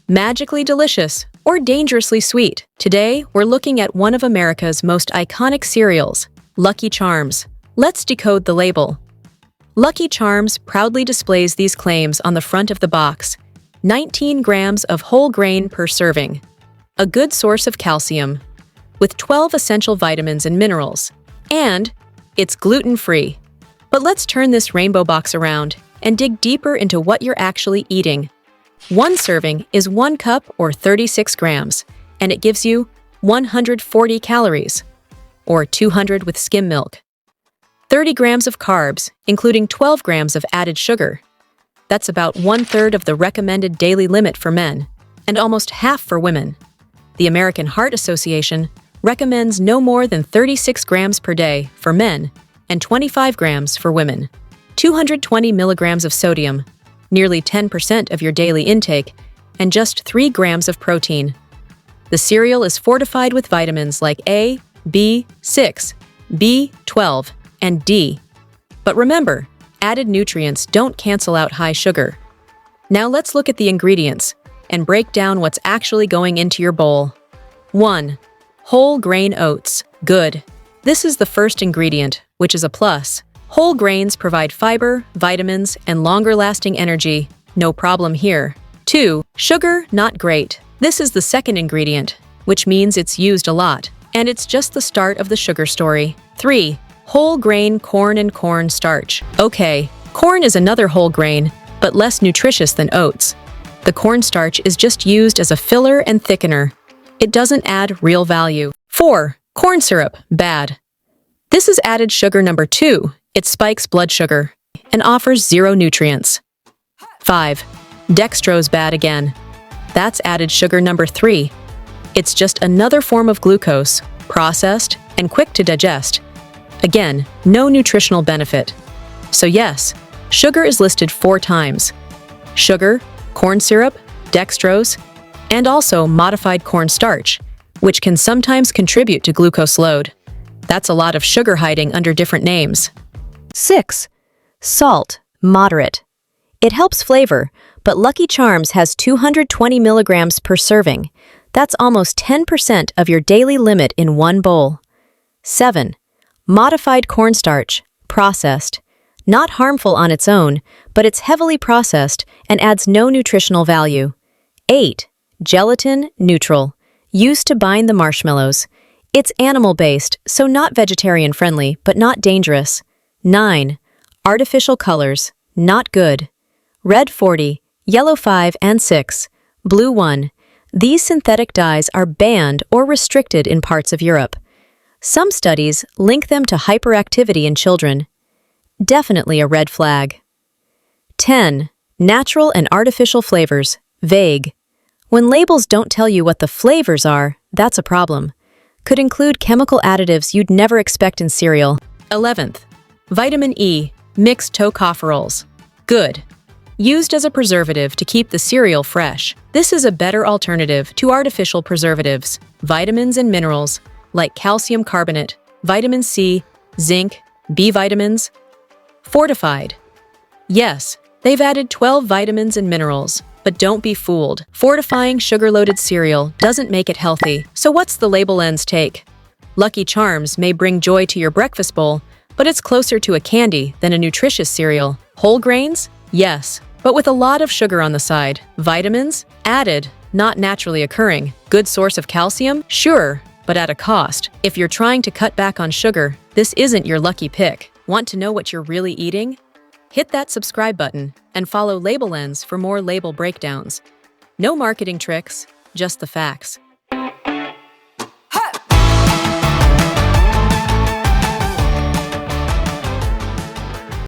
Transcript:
magically delicious, or dangerously sweet. Today, we're looking at one of America's most iconic cereals, Lucky Charms. Let's decode the label. Lucky Charms proudly displays these claims on the front of the box. 19 grams of whole grain per serving. A good source of calcium, with 12 essential vitamins and minerals. And it's gluten-free. But let's turn this rainbow box around and dig deeper into what you're actually eating. One serving is 1 cup or 36 grams, and it gives you 140 calories, or 200 with skim milk. 30 grams of carbs, including 12 grams of added sugar. That's about 1/3 of the recommended daily limit for men, and almost half for women. The American Heart Association recommends no more than 36 grams per day for men and 25 grams for women. 220 milligrams of sodium, nearly 10% of your daily intake, and just 3 grams of protein. The cereal is fortified with vitamins like A, B6, B12, and D. But remember, added nutrients don't cancel out high sugar. Now let's look at the ingredients and break down what's actually going into your bowl. 1. Whole grain oats. Good. This is the first ingredient, which is a plus. Whole grains provide fiber, vitamins, and longer-lasting energy. No problem here. 2. Sugar, not great. This is the second ingredient, which means it's used a lot, and it's just the start of the sugar story. 3. Whole grain corn and corn starch. Okay, corn is another whole grain, but less nutritious than oats. The cornstarch is just used as a filler and thickener. It doesn't add real value. 4. Corn syrup, bad. This is added sugar number 2. It spikes blood sugar and offers 0 nutrients. 5. Dextrose, bad again. That's added sugar number 3. It's just another form of glucose, processed and quick to digest. Again, no nutritional benefit. So yes, sugar is listed 4 times. Sugar, corn syrup, dextrose, and also modified cornstarch, which can sometimes contribute to glucose load. That's a lot of sugar hiding under different names. 6. Salt, moderate. It helps flavor, but Lucky Charms has 220 milligrams per serving. That's almost 10% of your daily limit in one bowl. 7. Modified cornstarch, processed. Not harmful on its own, but it's heavily processed and adds no nutritional value. 8. Gelatin, neutral. Used to bind the marshmallows. It's animal-based, so not vegetarian-friendly, but not dangerous. 9. Artificial colors, not good. Red 40, yellow 5 and 6, blue 1. These synthetic dyes are banned or restricted in parts of Europe. Some studies link them to hyperactivity in children. Definitely a red flag. 10. Natural and artificial flavors, vague. When labels don't tell you what the flavors are, that's a problem. Could include chemical additives you'd never expect in cereal. 11th. Vitamin E, mixed tocopherols. Good. Used as a preservative to keep the cereal fresh. This is a better alternative to artificial preservatives. Vitamins and minerals, like calcium carbonate, vitamin C, zinc, B vitamins. Fortified. Yes, they've added 12 vitamins and minerals, but don't be fooled. Fortifying sugar-loaded cereal doesn't make it healthy. So what's the LabelLens take? Lucky Charms may bring joy to your breakfast bowl, but it's closer to a candy than a nutritious cereal. Whole grains? Yes, but with a lot of sugar on the side. Vitamins? Added, not naturally occurring. Good source of calcium? Sure, but at a cost. If you're trying to cut back on sugar, this isn't your lucky pick. Want to know what you're really eating? Hit that subscribe button and follow LabelLens for more label breakdowns. No marketing tricks, just the facts.